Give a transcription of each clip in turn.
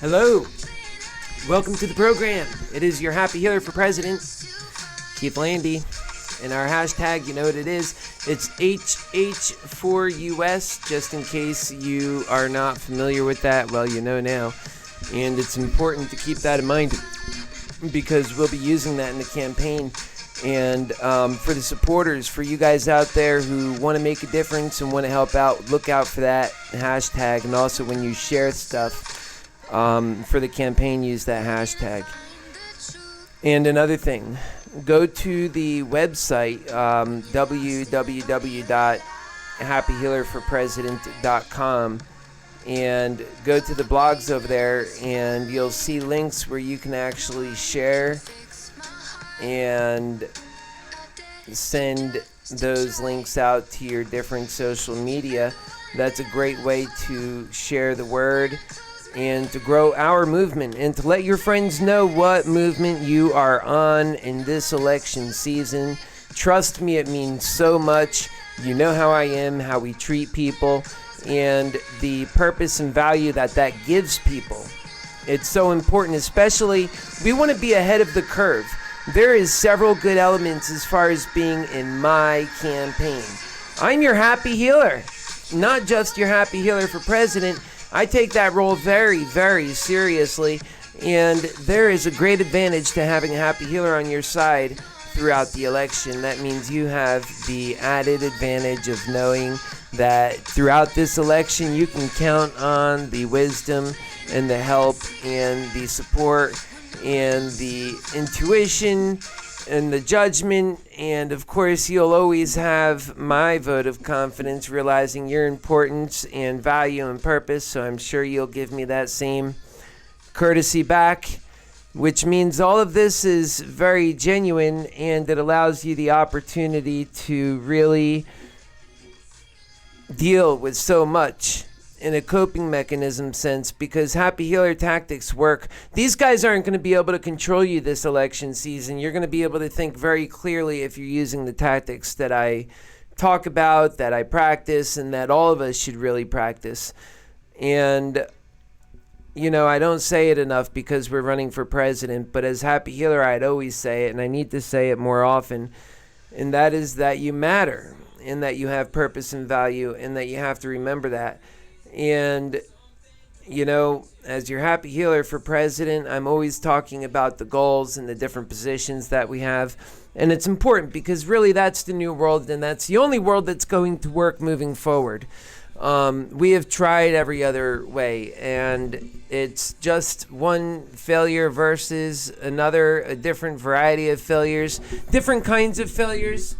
Hello. Welcome to the program. It is your happy healer for president, Keith Landy. And our hashtag, you know what it is. It's HH4US, just in case you are not familiar with that. Well, you know now. And it's important to keep that in mind because we'll be using that in the campaign. And for the supporters, for you guys out there who want to make a difference and want to help out, look out for that hashtag. And also when you share stuff for the campaign, use that hashtag. And another thing, go to the website, www.happyhealerforpresident.com, and go to the blogs over there, and you'll see links where you can actually share and send those links out to your different social media. That's a great way to share the word and to grow our movement and to let your friends know what movement you are on in this election season. Trust me, it means so much. You know how I am, how we treat people, and the purpose and value that gives people. It's so important, especially we want to be ahead of the curve. There is several good elements as far as being in my campaign. I'm your happy healer, not just your happy healer for president. I take that role very, very seriously, and there is a great advantage to having a happy healer on your side throughout the election. That means you have the added advantage of knowing that throughout this election you can count on the wisdom and the help and the support and the intuition and the judgment, and of course you'll always have my vote of confidence, realizing your importance and value and purpose. So I'm sure you'll give me that same courtesy back, which means all of this is very genuine, and it allows you the opportunity to really deal with so much in a coping mechanism sense, because happy healer tactics work. These guys aren't going to be able to control you this election season. You're going to be able to think very clearly if you're using the tactics that I talk about, that I practice, and that all of us should really practice. And you know, I don't say it enough because we're running for president, but as happy healer I'd always say it, and I need to say it more often, and that is that you matter, and that you have purpose and value, and that you have to remember that. And, you know, as your happy healer for president, I'm always talking about the goals and the different positions that we have. And it's important because really that's the new world, and that's the only world that's going to work moving forward. We have tried every other way, and it's just one failure versus another, a different variety of failures, different kinds of failures,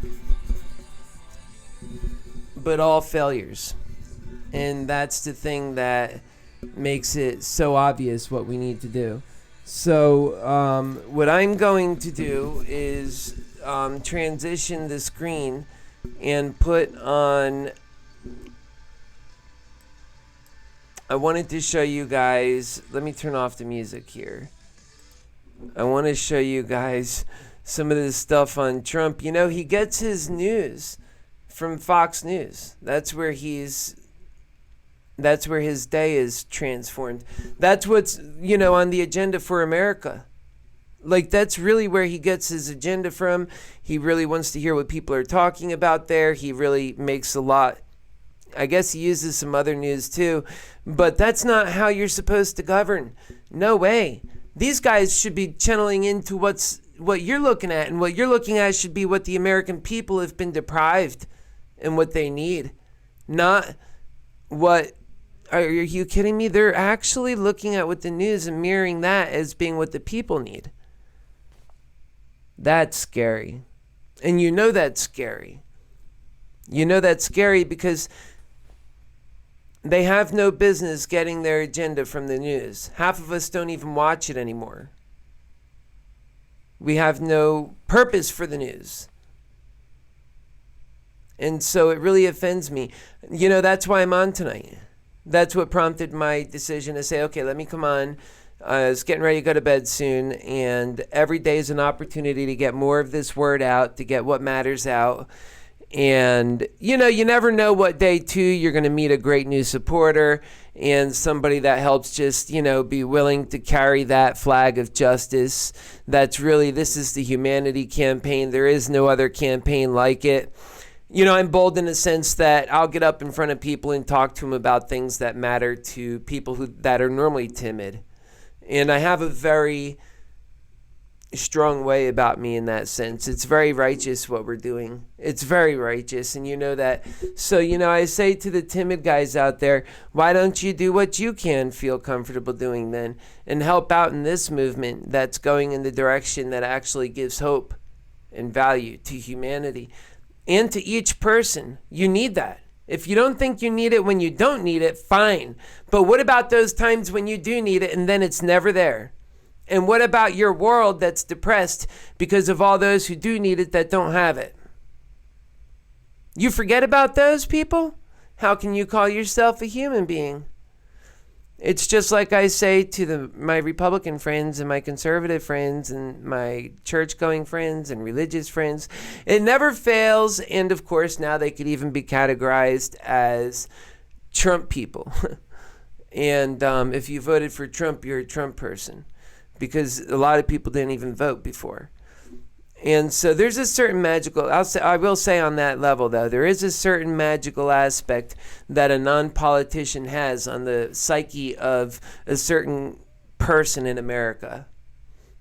but all failures. And that's the thing that makes it so obvious what we need to do. So what I'm going to do is transition the screen and put on... I wanted to show you guys... Let me turn off the music here. I want to show you guys some of this stuff on Trump. You know, he gets his news from Fox News. That's where his day is transformed. That's what's, you know, on the agenda for America. Like, that's really where he gets his agenda from. He really wants to hear what people are talking about there. He really makes a lot. I guess he uses some other news too, but that's not how you're supposed to govern. No way. These guys should be channeling into what you're looking at, and what you're looking at should be what the American people have been deprived and what they need. Not what... Are you kidding me? They're actually looking at what the news and mirroring that as being what the people need. That's scary. And you know that's scary. You know that's scary because they have no business getting their agenda from the news. Half of us don't even watch it anymore. We have no purpose for the news. And so it really offends me. You know, that's why I'm on tonight. That's what prompted my decision to say, okay, let me come on. I was getting ready to go to bed soon, and every day is an opportunity to get more of this word out, to get what matters out. And, you never know what day, too, you're going to meet a great new supporter and somebody that helps just, be willing to carry that flag of justice. This is the humanity campaign. There is no other campaign like it. I'm bold in the sense that I'll get up in front of people and talk to them about things that matter to people that are normally timid. And I have a very strong way about me in that sense. It's very righteous what we're doing. It's very righteous, and you know that. So, I say to the timid guys out there, why don't you do what you can feel comfortable doing then and help out in this movement that's going in the direction that actually gives hope and value to humanity and to each person. You need that. If you don't think you need it when you don't need it, fine. But what about those times when you do need it and then it's never there? And what about your world that's depressed because of all those who do need it that don't have it? You forget about those people? How can you call yourself a human being? It's just like I say to my Republican friends and my conservative friends and my church-going friends and religious friends. It never fails. And, of course, now they could even be categorized as Trump people. And if you voted for Trump, you're a Trump person. Because a lot of people didn't even vote before. And so there's a certain magical, I will say on that level though, there is a certain magical aspect that a non-politician has on the psyche of a certain person in America.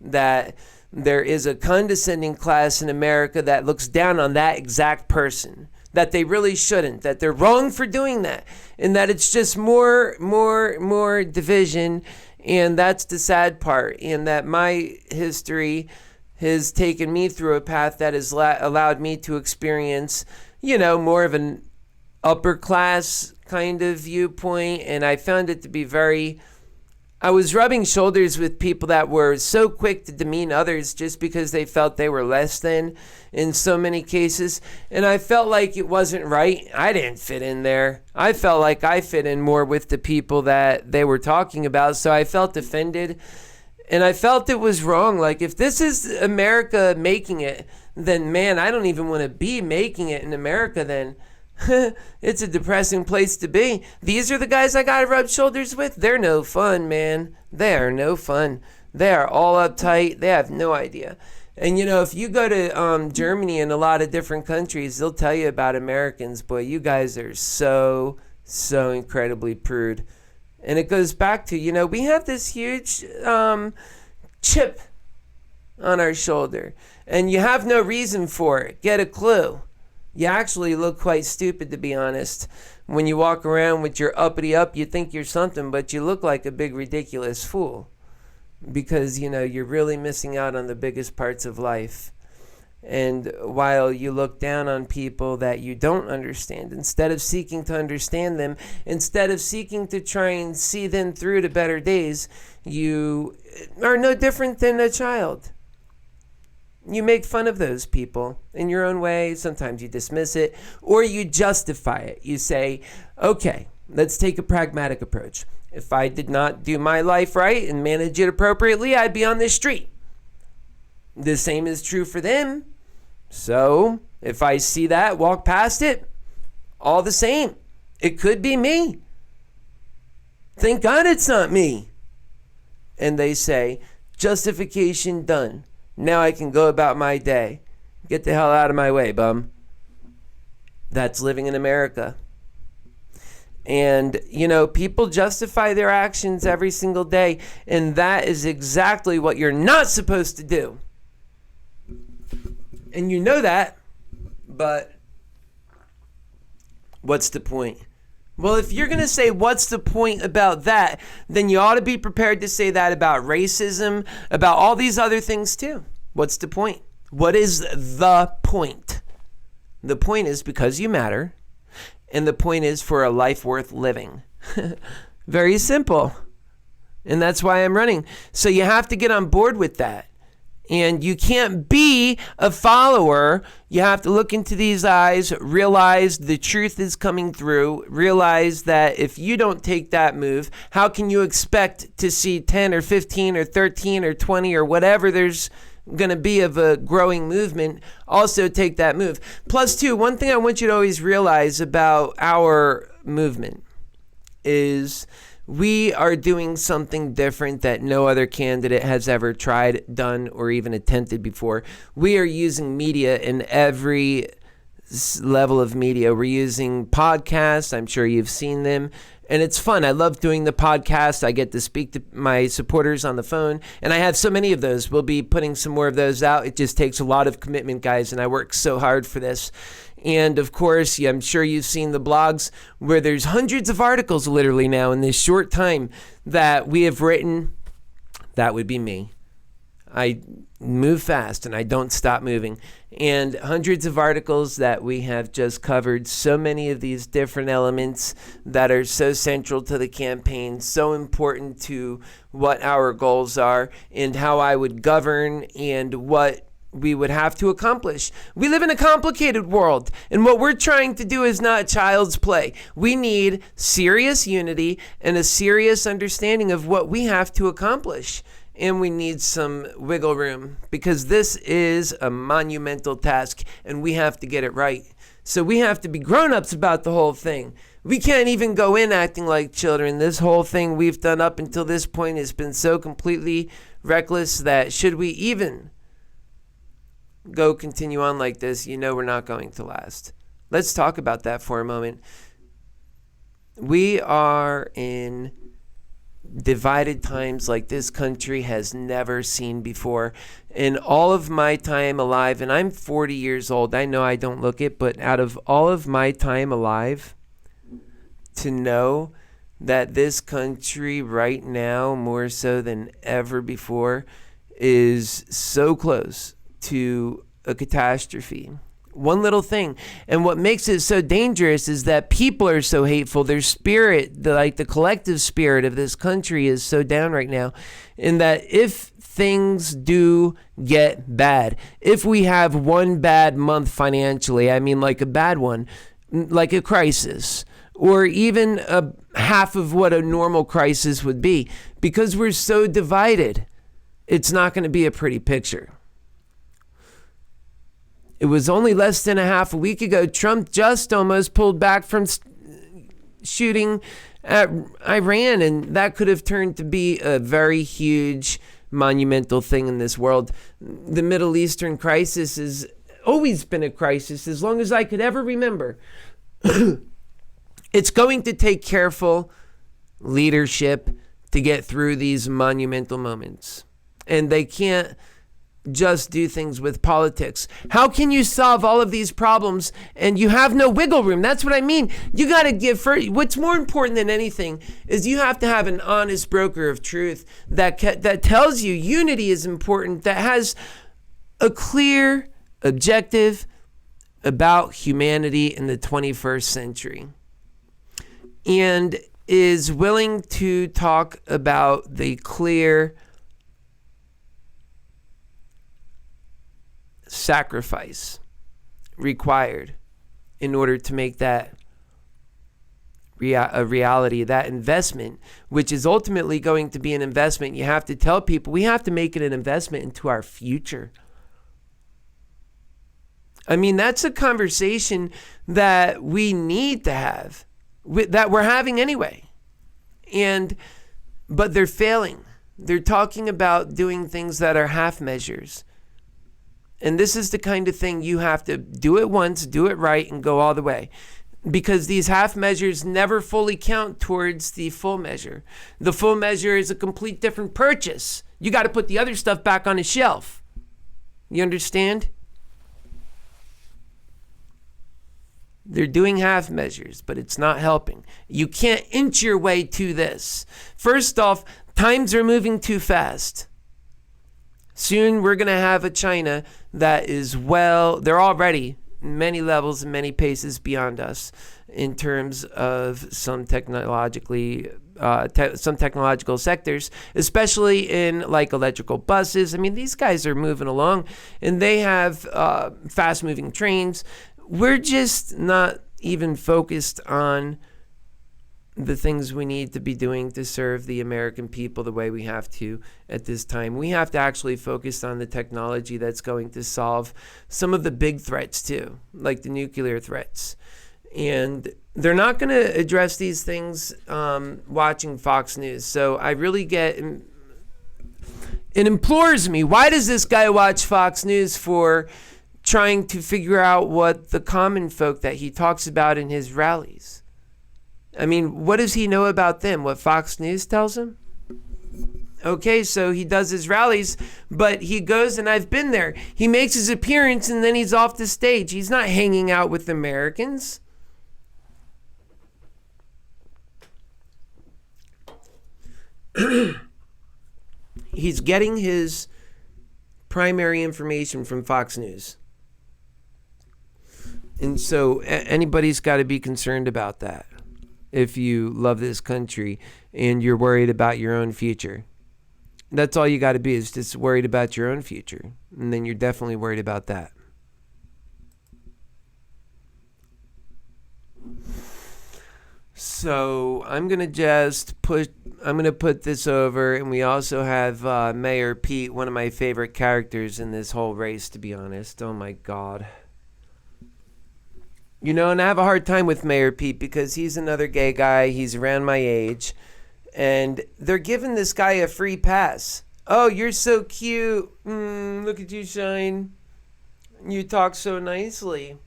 That there is a condescending class in America that looks down on that exact person. That they really shouldn't, that they're wrong for doing that. And that it's just more division. And that's the sad part. And that my history has taken me through a path that has allowed me to experience, more of an upper class kind of viewpoint. And I found it to be I was rubbing shoulders with people that were so quick to demean others just because they felt they were less than in so many cases. And I felt like it wasn't right. I didn't fit in there. I felt like I fit in more with the people that they were talking about. So I felt offended. And I felt it was wrong. Like, if this is America making it, then, man, I don't even want to be making it in America then. It's a depressing place to be. These are the guys I gotta rub shoulders with. They're no fun, man. They are no fun. They are all uptight. They have no idea. And if you go to Germany and a lot of different countries, they'll tell you about Americans. Boy, you guys are so incredibly prude. And it goes back to, we have this huge chip on our shoulder. And you have no reason for it. Get a clue. You actually look quite stupid, to be honest. When you walk around with your uppity up, you think you're something, but you look like a big ridiculous fool. Because, you're really missing out on the biggest parts of life. And while you look down on people that you don't understand, instead of seeking to understand them, instead of seeking to try and see them through to better days, you are no different than a child. You make fun of those people in your own way. Sometimes you dismiss it or you justify it. You say, okay, let's take a pragmatic approach. If I did not do my life right and manage it appropriately, I'd be on this street. The same is true for them. So if I see that, walk past it, all the same. It could be me. Thank God it's not me. And they say, justification done. Now I can go about my day. Get the hell out of my way, bum. That's living in America. And, people justify their actions every single day. And that is exactly what you're not supposed to do. And you know that. But what's the point? Well, if you're going to say what's the point about that, then you ought to be prepared to say that about racism, about all these other things too. What's the point? What is the point? The point is because you matter, and the point is for a life worth living. Very simple. And that's why I'm running. So you have to get on board with that. And you can't be a follower. You have to look into these eyes, realize the truth is coming through, realize that if you don't take that move, how can you expect to see 10 or 15 or 13 or 20 or whatever there's going to be of a growing movement, also take that move. Plus, too, one thing I want you to always realize about our movement is we are doing something different that no other candidate has ever tried, done, or even attempted before. We are using media in every level of media. We're using podcasts. I'm sure you've seen them. And it's fun. I love doing the podcast. I get to speak to my supporters on the phone. And I have so many of those. We'll be putting some more of those out. It just takes a lot of commitment, guys. And I work so hard for this. And of course, I'm sure you've seen the blogs where there's hundreds of articles literally now in this short time that we have written. That would be me. I move fast and I don't stop moving. And hundreds of articles that we have just covered so many of these different elements that are so central to the campaign, so important to what our goals are and how I would govern and what we would have to accomplish. We live in a complicated world, and what we're trying to do is not child's play. We need serious unity and a serious understanding of what we have to accomplish. And we need some wiggle room because this is a monumental task and we have to get it right. So we have to be grown-ups about the whole thing. We can't even go in acting like children. This whole thing we've done up until this point has been so completely reckless that should we even go continue on like this, we're not going to last. Let's talk about that for a moment. We are in divided times like this country has never seen before. In all of my time alive, and I'm 40 years old, I know I don't look it, but out of all of my time alive, to know that this country right now, more so than ever before, is so close to a catastrophe. One little thing. And what makes it so dangerous is that people are so hateful. Their spirit, the collective spirit of this country is so down right now. And that if things do get bad, if we have one bad month financially, I mean like a bad one, like a crisis, or even a half of what a normal crisis would be, because we're so divided, it's not going to be a pretty picture. It was only less than a week ago, Trump just almost pulled back from shooting at Iran, and that could have turned to be a very huge, monumental thing in this world. The Middle Eastern crisis has always been a crisis as long as I could ever remember. It's going to take careful leadership to get through these monumental moments, and they can't just do things with politics. How can you solve all of these problems and you have no wiggle room? That's what I mean. You got to give first. What's more important than anything is you have to have an honest broker of truth that tells you unity is important, that has a clear objective about humanity in the 21st century, and is willing to talk about the clear sacrifice required in order to make that a reality, that investment, which is ultimately going to be an investment. You have to tell people we have to make it an investment into our future. I mean, that's a conversation that we need to have, that we're having anyway. But they're failing. They're talking about doing things that are half measures. And this is the kind of thing you have to do it once, do it right, and go all the way. Because these half measures never fully count towards the full measure. The full measure is a complete different purchase. You got to put the other stuff back on the shelf. You understand? They're doing half measures, but it's not helping. You can't inch your way to this. First off, times are moving too fast. Soon we're going to have a China that is they're already many levels and many paces beyond us in terms of some technological sectors, especially in like electrical buses. I mean, these guys are moving along and they have fast moving trains. We're just not even focused on the things we need to be doing to serve the American people the way we have to at this time. We have to actually focus on the technology that's going to solve some of the big threats too, like the nuclear threats. And they're not going to address these things watching Fox News. So I really get, it implores me, why does this guy watch Fox News for? Trying to figure out what the common folk that he talks about in his rallies. I mean, what does he know about them? What Fox News tells him? Okay, so he does his rallies, but he goes, and I've been there. He makes his appearance, and then he's off the stage. He's not hanging out with Americans. He's getting his primary information from Fox News. And so anybody's got to be concerned about that if you love this country and you're worried about your own future. That's all you got to be, is just worried about your own future. And then you're definitely worried about that. So I'm going to put this over, and we also have Mayor Pete, one of my favorite characters in this whole race, to be honest. Oh my God. You know, and I have a hard time with Mayor Pete because he's another gay guy. He's around my age. And they're giving this guy a free pass. Oh, you're so cute. Look at you shine. You talk so nicely.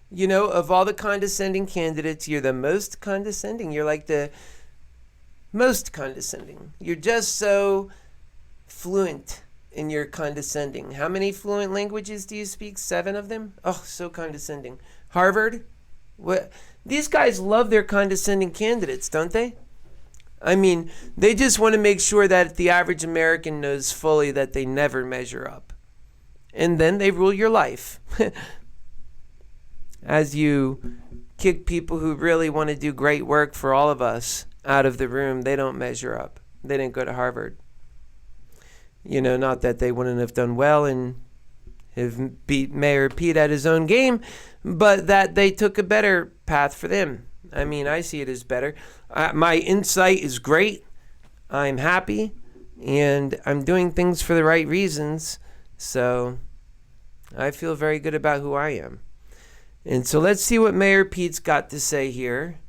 You know, of all the condescending candidates, you're the most condescending. You're like the most condescending. You're just so fluent in your condescending. How many fluent languages do you speak? 7 of them? Oh, so condescending. Harvard? What? These guys love their condescending candidates, don't they? I mean, they just want to make sure that the average American knows fully that they never measure up. And then they rule your life. As you kick people who really want to do great work for all of us out of the room, they don't measure up. They didn't go to Harvard. You know, not that they wouldn't have done well and have beat Mayor Pete at his own game, but that they took a better path for them. I mean, I see it as better. My insight is great. I'm happy, and I'm doing things for the right reasons. So I feel very good about who I am. And so let's see what Mayor Pete's got to say here.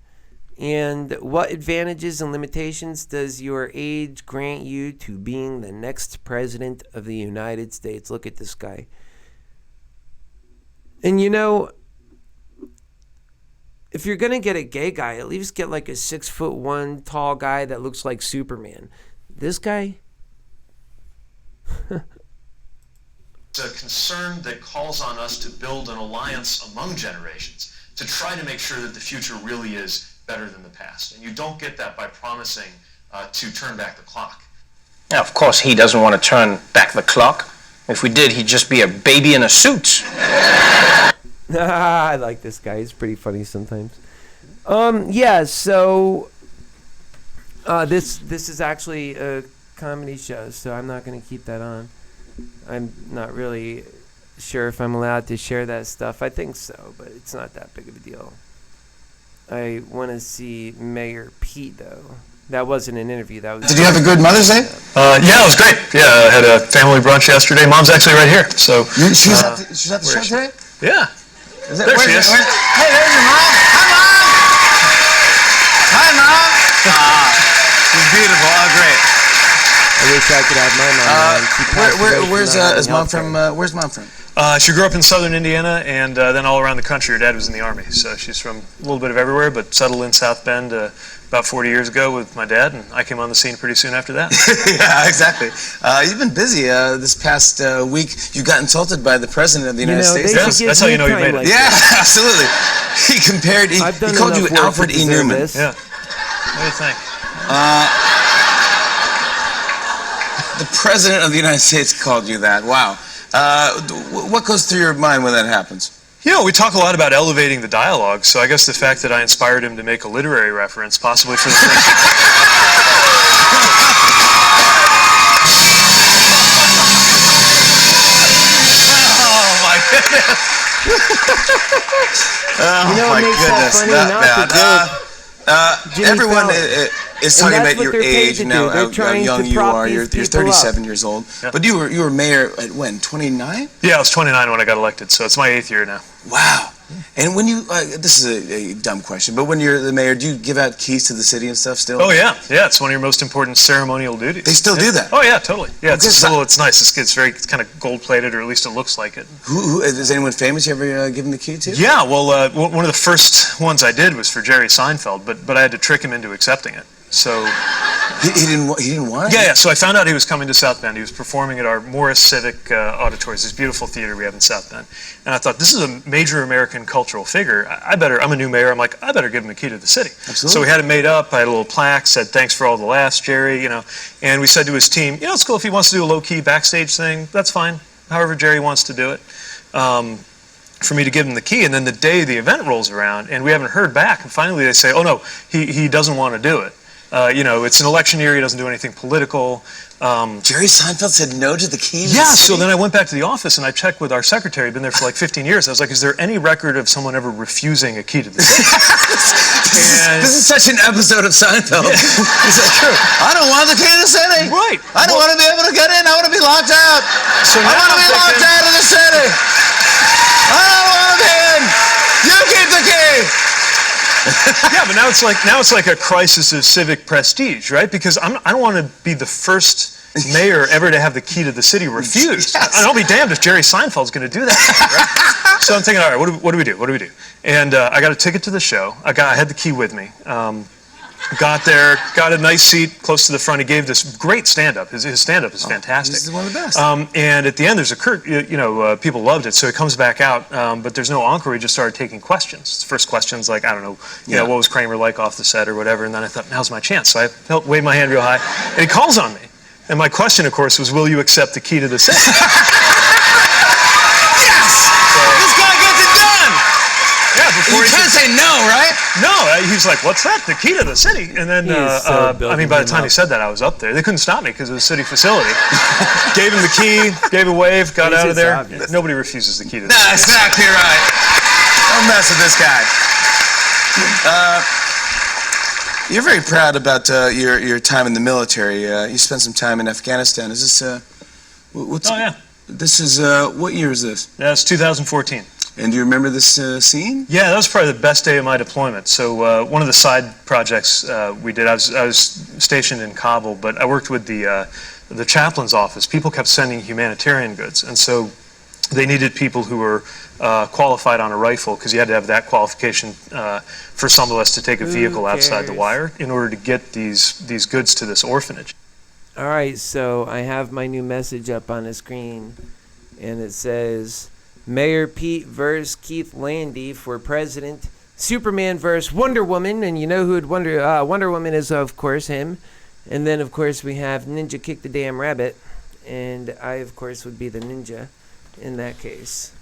And what advantages and limitations does your age grant you to being the next president of the United States? Look at this guy. And you know, if you're going to get a gay guy, at least get like a 6'1" tall guy that looks like Superman. This guy? It's a concern that calls on us to build an alliance among generations to try to make sure that the future really is better than the past. And you don't get that by promising to turn back the clock. Now, of course, he doesn't want to turn back the clock. If we did, he'd just be a baby in a suit. I like this guy. He's pretty funny sometimes. Yeah, so this is actually a comedy show, so I'm not going to keep that on. I'm not really sure if I'm allowed to share that stuff. I think so, but it's not that big of a deal. I want to see Mayor Pete, though. That wasn't an interview. That was. Did you have a good Mother's Day? Yeah, it was great. Yeah, I had a family brunch yesterday. Mom's actually right here. So she's at the show today? Yeah. There she is. Hey, there's your mom. Hi, Mom. Hi, Mom. She's beautiful. Oh, great. I wish I could have my mom. Where's Mom from? She grew up in southern Indiana and then all around the country. Her dad was in the Army, so she's from a little bit of everywhere, but settled in South Bend about 40 years ago with my dad, and I came on the scene pretty soon after that. Yeah, exactly. You've been busy this past week. You got insulted by the President of the United States. That's how you know you made it. Yeah, absolutely. He called you Alfred E. Newman. Yeah. What do you think? The President of the United States called you that. Wow. What goes through your mind when that happens? You know, we talk a lot about elevating the dialogue, so I guess the fact that I inspired him to make a literary reference, possibly for the first... Oh, my goodness. You know what makes that funny? Not the joke. Jimmy Everyone Fallon. is And talking that's about what your they're paid age to and now do. They're how trying young to you prop are. these You're people 37 up. years old. Yeah. But you were mayor at when? 29? Yeah, I was 29 when I got elected, so it's my 8th year now. Wow. And when you, this is a dumb question, but when you're the mayor, do you give out keys to the city and stuff still? Oh yeah, it's one of your most important ceremonial duties. They still do that? Oh yeah, totally. Yeah, good. it's nice. It's very kind of gold plated, or at least it looks like it. Who is anyone famous you ever given the key to? Yeah, well, one of the first ones I did was for Jerry Seinfeld, but I had to trick him into accepting it. So he didn't want it? yeah. So I found out he was coming to South Bend. He was performing at our Morris Civic Auditories, this beautiful theater we have in South Bend. And I thought, this is a major American cultural figure. I'm a new mayor. I'm like, I better give him a key to the city. Absolutely. So we had it made up. I had a little plaque, said, thanks for all the laughs, Jerry, And we said to his team, it's cool if he wants to do a low-key backstage thing. That's fine. However Jerry wants to do it. For me to give him the key, and then the day the event rolls around, and we haven't heard back, and finally they say, oh no, he doesn't want to do it. It's an election year, he doesn't do anything political. Jerry Seinfeld said no to the key to Yeah, the city? so then I went back to the office and I checked with our secretary, been there for like 15 years. I was like, is there any record of someone ever refusing a key to the city? This is such an episode of Seinfeld. It's like, true. I don't want the key to the city. Right. I don't want to be able to get in. I want to be locked out. So I want to be locked out of the city. I don't want to be in. You keep the key. Yeah, but now it's like a crisis of civic prestige, right? Because I don't want to be the first mayor ever to have the key to the city refused. Yes. And I'll be damned if Jerry Seinfeld's going to do that. Right? So I'm thinking, all right, what do we do? What do we do? And I got a ticket to the show. I had the key with me. Got there, got a nice seat close to the front. He gave this great stand-up. His stand-up is fantastic. This is one of the best. And at the end, there's people loved it. So he comes back out, but there's no encore. He just started taking questions. First question's like, I don't know, what was Kramer like off the set or whatever. And then I thought, now's my chance. So I waved my hand real high, and he calls on me. And my question, of course, was, will you accept the key to the city? This guy gets it done. Yeah, before You can't say no, right? No, he's like, what's that? The key to the city? And then, by the time he said that, I was up there. They couldn't stop me because it was a city facility. Gave him the key, gave a wave, got out of there. Obvious. Nobody refuses the key to the city. That's exactly right. Don't mess with this guy. You're very proud about your time in the military. You spent some time in Afghanistan. Is this what's? Oh, yeah. This is what year is this? That's 2014. And do you remember this scene? Yeah, that was probably the best day of my deployment. So one of the side projects we did, I was stationed in Kabul, but I worked with the chaplain's office. People kept sending humanitarian goods, and so they needed people who were qualified on a rifle, because you had to have that qualification for some of us to take a vehicle outside the wire in order to get these goods to this orphanage. All right, so I have my new message up on the screen, and it says, Mayor Pete versus Keith Landy for president. Superman versus Wonder Woman, and you know who Wonder Woman is, of course, him. And then, of course, we have Ninja Kick the Damn Rabbit, and I, of course, would be the ninja in that case.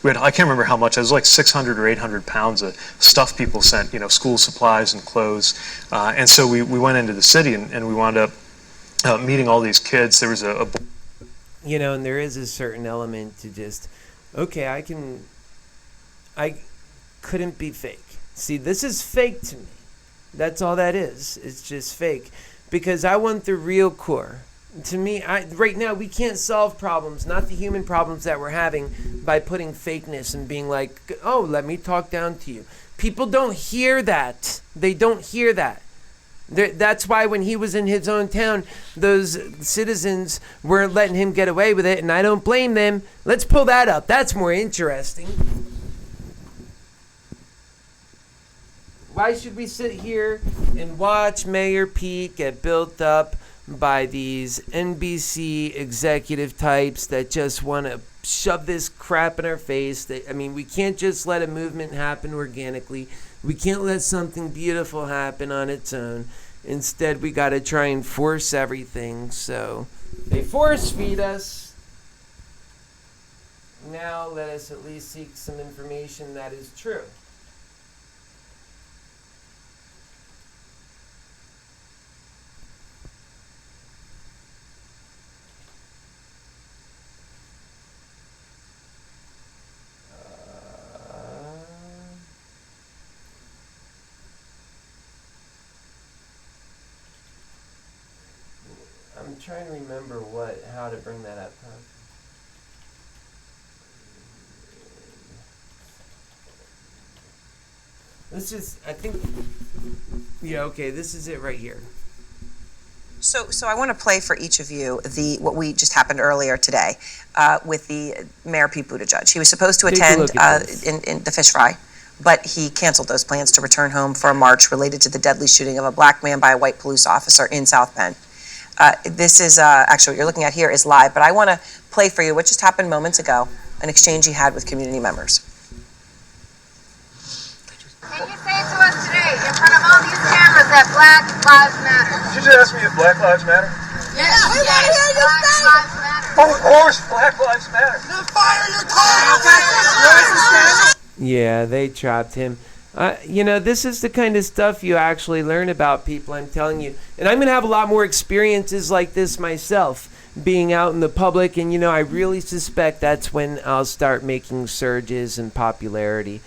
I can't remember how much. It was like 600 or 800 pounds of stuff people sent, school supplies and clothes. And so we went into the city, and we wound up meeting all these kids. There was and there is a certain element to just, okay, I couldn't be fake. See, this is fake to me. That's all that is. It's just fake. Because I want the real core. To me, right now, we can't solve problems, not the human problems that we're having, by putting fakeness and being like, oh, let me talk down to you. People don't hear that. They don't hear that. That's why when he was in his own town, those citizens weren't letting him get away with it, and I don't blame them. Let's pull that up. That's more interesting. Why should we sit here and watch Mayor Pete get built up by these NBC executive types that just want to shove this crap in our face? We can't just let a movement happen organically. We can't let something beautiful happen on its own. Instead, we got to try and force everything. So they force feed us. Now let us at least seek some information that is true. trying to remember how to bring that up. Huh? Let's just, I think, yeah, okay, this is it right here. So I want to play for each of you what we just happened earlier today with the Mayor Pete Buttigieg. He was supposed to attend in the fish fry, but he canceled those plans to return home for a march related to the deadly shooting of a black man by a white police officer in South Bend. This is actually what you're looking at here is live, but I want to play for you what just happened moments ago, an exchange he had with community members. Can you say to us today, in front of all these cameras, that Black Lives Matter? Did you just ask me if Black Lives Matter? Yes, we want to hear you say Black Lives Matter. Of course, Black Lives Matter. Now fire your car! Yeah, they trapped him. This is the kind of stuff you actually learn about people, I'm telling you. And I'm going to have a lot more experiences like this myself, being out in the public. And, I really suspect that's when I'll start making surges in popularity.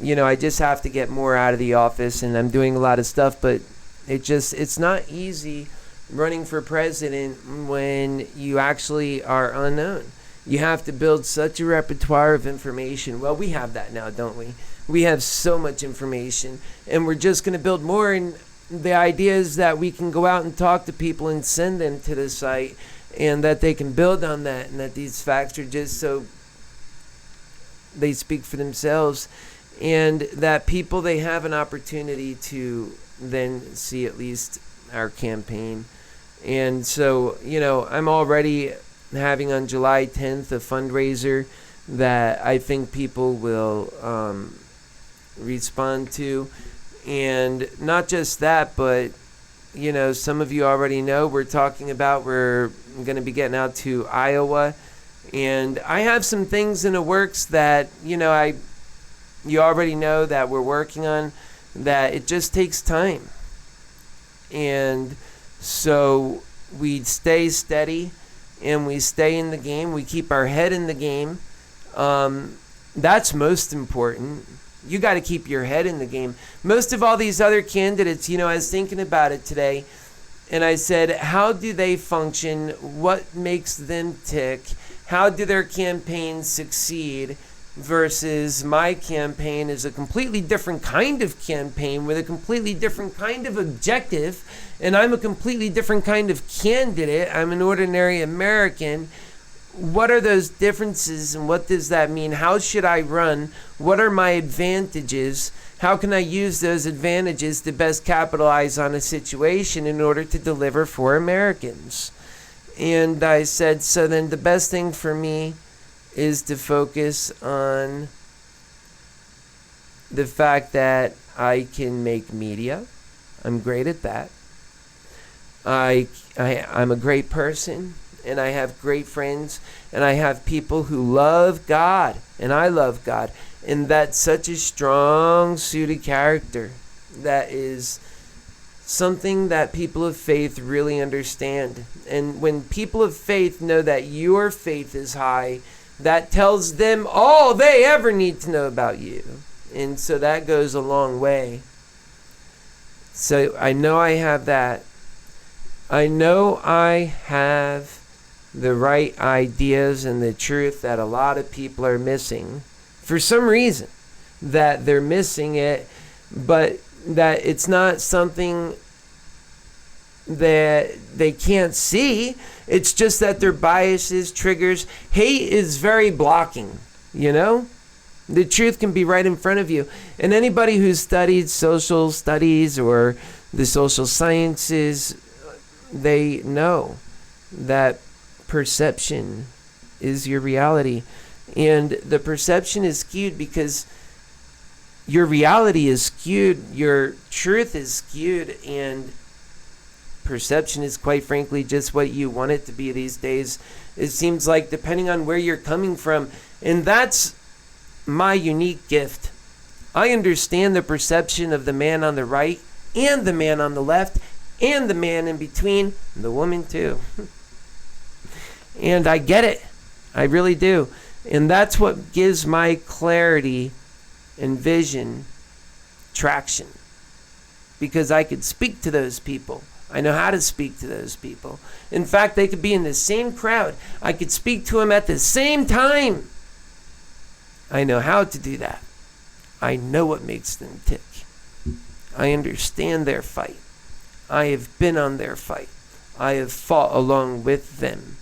I just have to get more out of the office, and I'm doing a lot of stuff, but it's not easy running for president when you actually are unknown. You have to build such a repertoire of information. Well, we have that now, don't we? We have so much information, and we're just going to build more. And the idea is that we can go out and talk to people and send them to the site, and that they can build on that, and that these facts are just so they speak for themselves. And that people, they have an opportunity to then see at least our campaign. And so, I'm already having on July 10th a fundraiser that I think people will respond to. And not just that, but, some of you already know we're going to be getting out to Iowa. And I have some things in the works that, you already know that we're working on, that it just takes time. And so we stay steady and we stay in the game. We keep our head in the game. That's most important. You got to keep your head in the game. Most of all these other candidates, I was thinking about it today, and I said, how do they function? What makes them tick? How do their campaigns succeed? Versus my campaign is a completely different kind of campaign with a completely different kind of objective, and I'm a completely different kind of candidate. I'm an ordinary American. What are those differences, and what does that mean? How should I run? What are my advantages? How can I use those advantages to best capitalize on a situation in order to deliver for Americans? And I said, so then the best thing for me is to focus on the fact that I can make media. I'm great at that. I'm a great person, and I have great friends, and I have people who love God, and I love God. And that's such a strong suited character that is something that people of faith really understand. And when people of faith know that your faith is high, that tells them all they ever need to know about you. And so that goes a long way. So I know I have that. I know I have the right ideas and the truth that a lot of people are missing. For some reason that they're missing it, but that it's not something that they can't see. It's just that their biases, triggers. Hate is very blocking, The truth can be right in front of you. And anybody who's studied social studies or the social sciences, they know that perception is your reality. And the perception is skewed because your reality is skewed, your truth is skewed, and perception is quite frankly just what you want it to be these days. It seems like, depending on where you're coming from. And that's my unique gift. I understand the perception of the man on the right and the man on the left and the man in between, and the woman too. And I get it. I really do. And that's what gives my clarity and vision traction. Because I could speak to those people. I know how to speak to those people. In fact, they could be in the same crowd. I could speak to them at the same time. I know how to do that. I know what makes them tick. I understand their fight. I have been on their fight. I have fought along with them.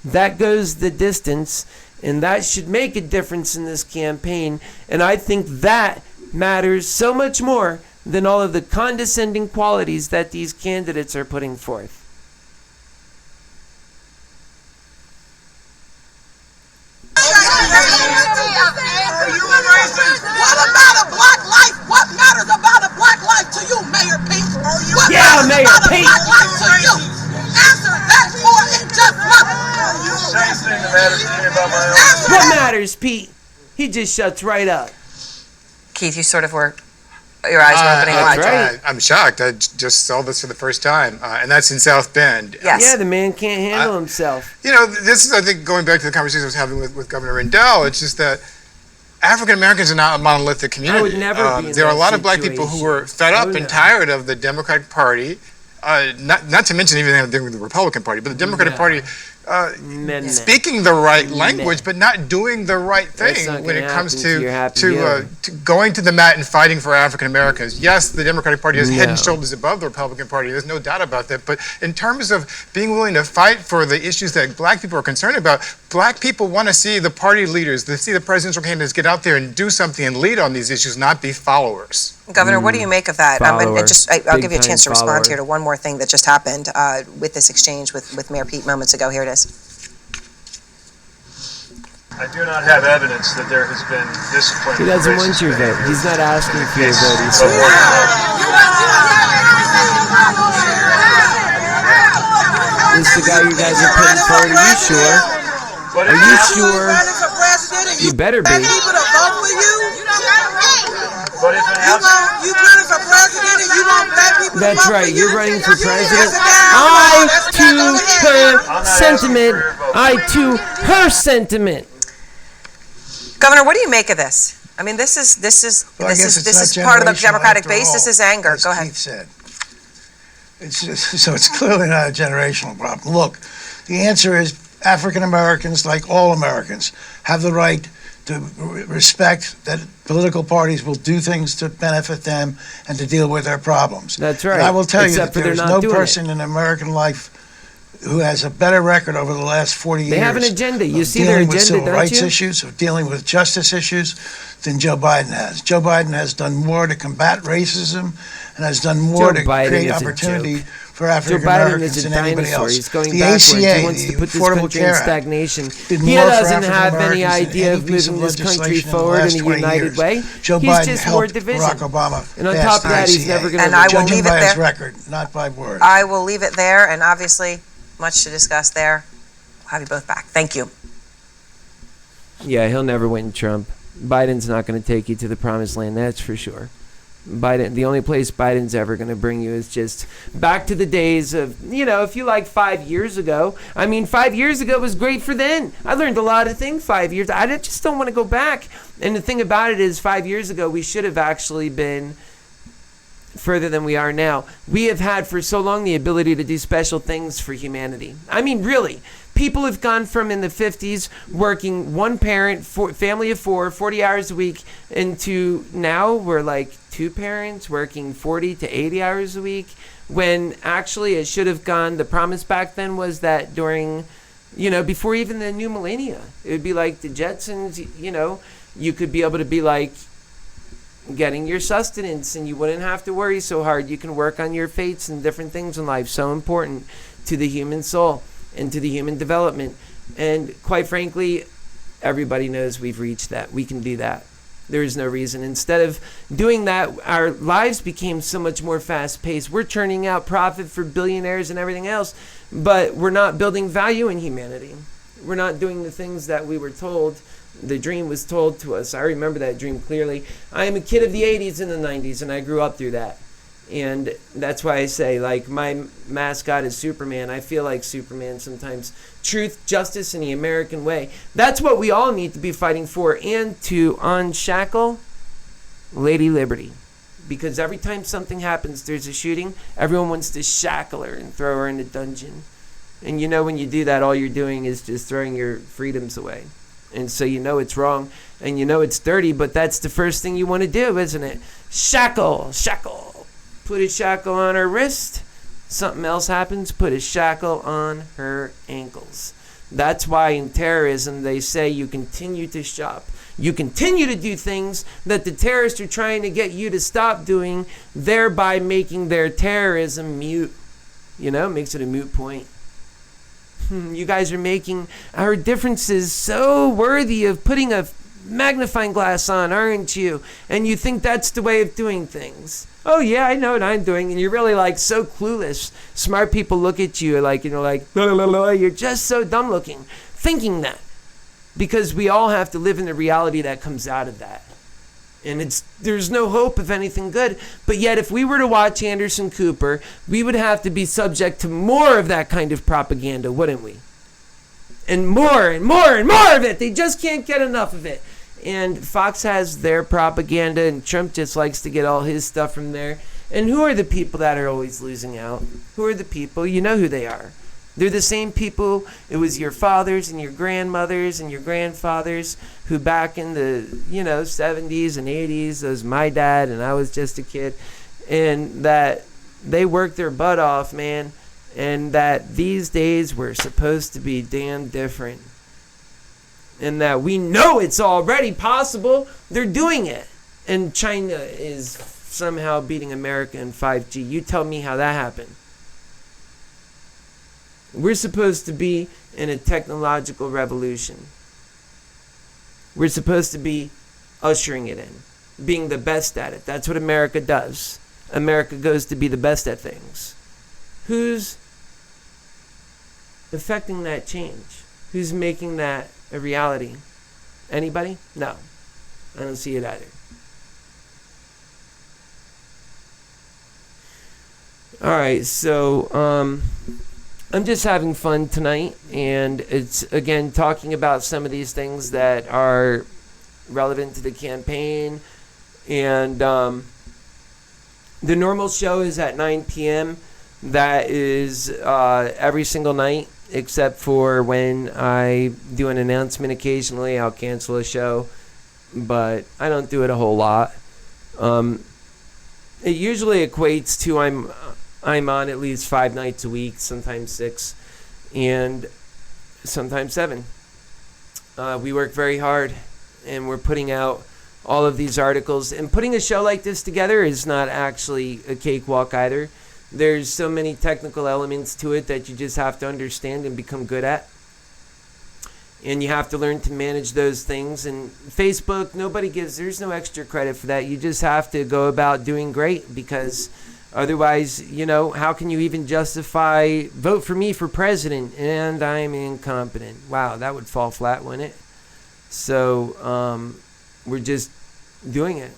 That goes the distance, and that should make a difference in this campaign. And I think that matters so much more than all of the condescending qualities that these candidates are putting forth. What about a black life? What matters about a black life to you, Mayor Pete? What matters Mayor about Pete. a black life to you? Answer that for in just months. Same thing that matters to me about my own. What matters, Pete? He just shuts right up. Keith, you sort of were, your eyes were opening wide. right. I'm shocked. I just saw this for the first time, and that's in South Bend. Yes. Yeah, the man can't handle himself. You know, this is, I think, going back to the conversation I was having with Governor Rendell, it's just that African Americans are not a monolithic community. I would never be in there are a that lot of black people who situation. were fed up Oh, and no. tired of the Democratic Party, not to mention even the Republican Party, but the Democratic No. Party speaking the right language, but not doing the right That's not thing when gonna it comes happen to your happy hero. to going to the mat and fighting for African Americans. Yes, the Democratic Party is head and No. shoulders above the Republican Party. There's no doubt about that. But in terms of being willing to fight for the issues that black people are concerned about, black people want to see the party leaders, to see the presidential candidates get out there and do something and lead on these issues, not be followers. Governor, what do you make of that? Follower. I'll give you a Big-time chance to respond follower. here to one more thing that just happened with this exchange with Mayor Pete moments ago. Here it is. I do not have evidence that there has been discipline. He doesn't want racist your vote. behavior He's not asking in the for your case vote. He's of saying, Wonderwoman. this is the guy you guys are putting forward. Are you sure? But Are if you an sure? You better be. People to vote for you. But if an outside, You running for president and you want black people to That's vote right. for you? You're running for president. I I to her sentiment. I to her sentiment. Governor, what do you make of this? I mean, this is Well, I guess this it's is not part of the generational Democratic after base. all, This is anger. as Go ahead. Keith said. So it's clearly not a generational problem. Look, the answer is African Americans, like all Americans, have the right to respect that political parties will do things to benefit them and to deal with their problems. That's right. And I will tell you Except that for they're there's not no doing person in American life who has a better record over the last 40 years. They have an agenda. You of see their dealing with agenda, civil don't rights you? issues, of dealing with justice issues, than Joe Biden has. Joe Biden has done more to combat racism and has done more Joe to Biden create is a opportunity joke. for Joe African Biden Americans is a than anybody dinosaur. else. He's going the backwards. ACA, He wants to the put this Affordable country Care in Act, stagnation. did He more for doesn't African have any Americans than idea any of piece moving this country legislation in the forward last in a 20 united years. way. Joe He's Biden just more helped division. Barack Obama And on pass top of the that, he's ACA. never going to. And I will Judging leave it by his there. record, not by words. I will leave it there, and obviously, much to discuss there. We'll have you both back. Thank you. Yeah, he'll never win Trump. Biden's not going to take you to the promised land, that's for sure. Biden, the only place Biden's ever going to bring you is just back to the days of, if you like 5 years ago. I mean, 5 years ago was great for then. I learned a lot of things 5 years. I just don't want to go back. And the thing about it is 5 years ago, we should have actually been further than we are now. We have had for so long the ability to do special things for humanity. I mean, really. People have gone from in the 50s working one parent, family of 4, 40 hours a week, into now we're like 2 parents working 40 to 80 hours a week, when actually it should have gone, the promise back then was that during, before even the new millennia, it would be like the Jetsons, you could be able to be like getting your sustenance and you wouldn't have to worry so hard. You can work on your fates and different things in life, so important to the human soul and to the human development. And quite frankly, everybody knows we've reached that. We can do that. There is no reason. Instead of doing that, our lives became so much more fast-paced. We're churning out profit for billionaires and everything else, but we're not building value in humanity. We're not doing the things that we were told. The dream was told to us. I remember that dream clearly. I am a kid of the 80s and the 90s, and I grew up through that. And that's why I say, my mascot is Superman. I feel like Superman sometimes. Truth, justice, and the American way. That's what we all need to be fighting for, and to unshackle Lady Liberty. because every time something happens, there's a shooting, everyone wants to shackle her and throw her in a dungeon. And you know when you do that, all you're doing is just throwing your freedoms away. And so you know it's wrong, and you know it's dirty, but that's the first thing you want to do, isn't it? Shackle, shackle. Put a shackle on her wrist. Something else happens, put a shackle on her ankles. That's why in terrorism they say you continue to shop. You continue to do things that the terrorists are trying to get you to stop doing, thereby making their terrorism mute. You know, makes it a moot point. You guys are making our differences so worthy of putting a magnifying glass on, aren't you? And you think that's the way of doing things. Oh yeah, I know what I'm doing. And you're really like so clueless. Smart people look at you like, like, la, la, la, la. You're just so dumb looking, thinking that. Because we all have to live in the reality that comes out of that. And there's no hope of anything good. But yet if we were to watch Anderson Cooper, we would have to be subject to more of that kind of propaganda, wouldn't we? And more and more and more of it. They just can't get enough of it. And Fox has their propaganda, and Trump just likes to get all his stuff from there. And who are the people that are always losing out? Who are the people? You know who they are. They're the same people. It was your fathers and your grandmothers and your grandfathers who back in the 70s and 80s, that was my dad and I was just a kid, and that they worked their butt off, man, and that these days were supposed to be damn different. And that we know it's already possible. They're doing it. And China is somehow beating America in 5G. You tell me how that happened. We're supposed to be in a technological revolution. We're supposed to be ushering it in, being the best at it. That's what America does. America goes to be the best at things. Who's affecting that change? Who's making that a reality? Anybody? No. I don't see it either. Alright, so I'm just having fun tonight, and it's, again, talking about some of these things that are relevant to the campaign. And the normal show is at 9 p.m. That is every single night, except for when I do an announcement occasionally. I'll cancel a show, but I don't do it a whole lot. It usually equates to I'm on at least 5 nights a week, sometimes 6, and sometimes 7. We work very hard, and we're putting out all of these articles. And putting a show like this together is not actually a cakewalk either. There's so many technical elements to it that you just have to understand and become good at. And you have to learn to manage those things. And Facebook, there's no extra credit for that. You just have to go about doing great, because otherwise, how can you even justify vote for me for president and I'm incompetent? Wow, that would fall flat, wouldn't it? So we're just doing it.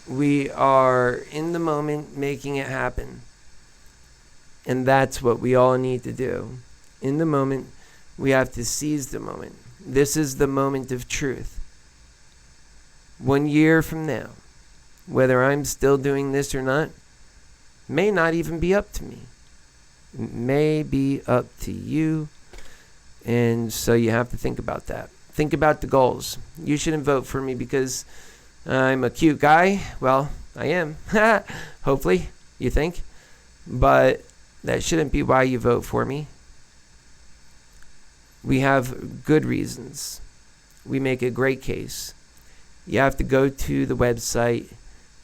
We are in the moment making it happen. And that's what we all need to do. In the moment, we have to seize the moment. This is the moment of truth. 1 year from now, whether I'm still doing this or not, may not even be up to me. It may be up to you. And so you have to think about that. Think about the goals. You shouldn't vote for me because I'm a cute guy. Well, I am. Hopefully, you think. But that shouldn't be why you vote for me. We have good reasons. We make a great case. You have to go to the website,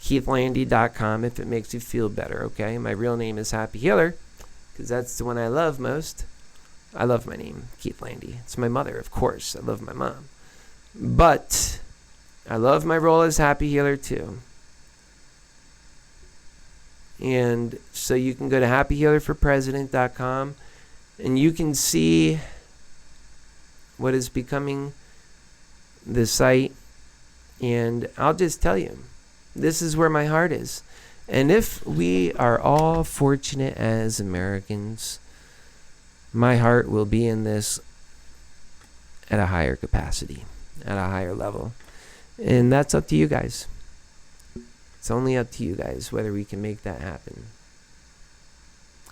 KeithLandy.com, if it makes you feel better, okay? My real name is Happy Healer, because that's the one I love most. I love my name, Keith Landy. It's my mother, of course. I love my mom. But I love my role as Happy Healer, too. And so you can go to happyhealerforpresident.com, and you can see what is becoming the site. And I'll just tell you, this is where my heart is. And if we are all fortunate as Americans, my heart will be in this at a higher capacity, at a higher level. And that's up to you guys. It's only up to you guys whether we can make that happen.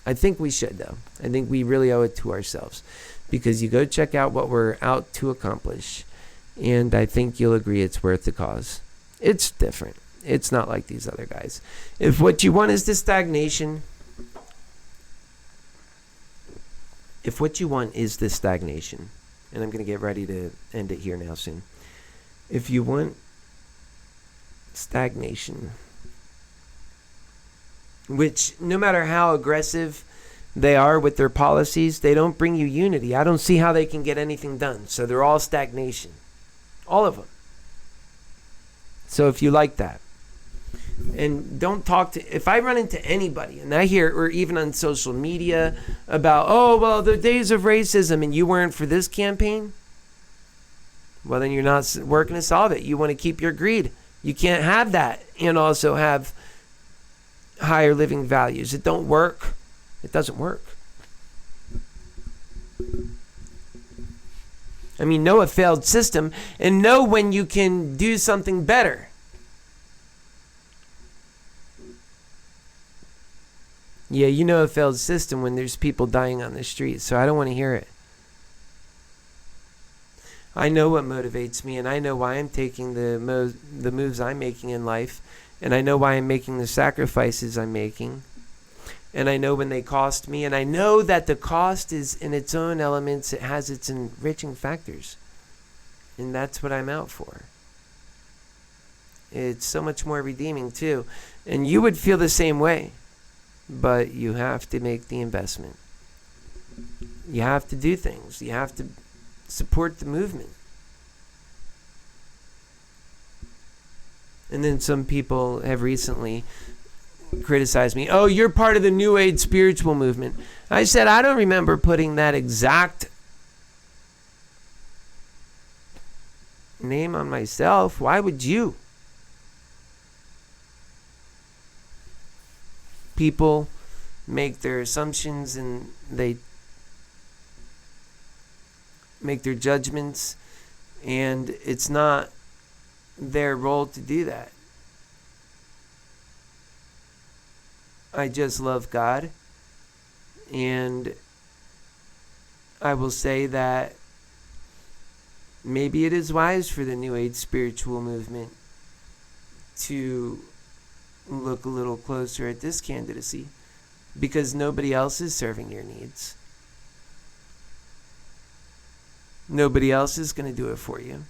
I think we should, though. I think we really owe it to ourselves, because you go check out what we're out to accomplish, and I think you'll agree it's worth the cause. It's different. It's not like these other guys. If what you want is the stagnation, and I'm going to get ready to end it here now soon. If you want stagnation, which no matter how aggressive they are with their policies, they don't bring you unity. I don't see how they can get anything done. So they're all stagnation. All of them. So if you like that, and don't talk to, if I run into anybody and I hear, or even on social media, about, oh, well, the days of racism and you weren't for this campaign, well, then you're not working to solve it. You want to keep your greed. You can't have that and also have higher living values. It don't work. It doesn't work. I mean, know a failed system and know when you can do something better. Yeah, you know a failed system when there's people dying on the street, so I don't want to hear it. I know what motivates me, and I know why I'm taking the moves I'm making in life, and I know why I'm making the sacrifices I'm making, and I know when they cost me, and I know that the cost is in its own elements. It has its enriching factors, and that's what I'm out for. It's so much more redeeming, too, and you would feel the same way. But you have to make the investment. You have to do things. You have to support the movement. And then some people have recently criticized me. Oh, you're part of the New Age spiritual movement. I said, I don't remember putting that exact name on myself. Why would you? People make their assumptions and they make their judgments, and it's not their role to do that. I just love God, and I will say that maybe it is wise for the New Age spiritual movement to look a little closer at this candidacy, because nobody else is serving your needs. Nobody else is going to do it for you.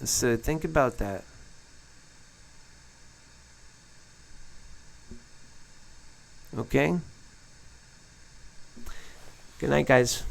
So think about that. Okay? Good night, guys.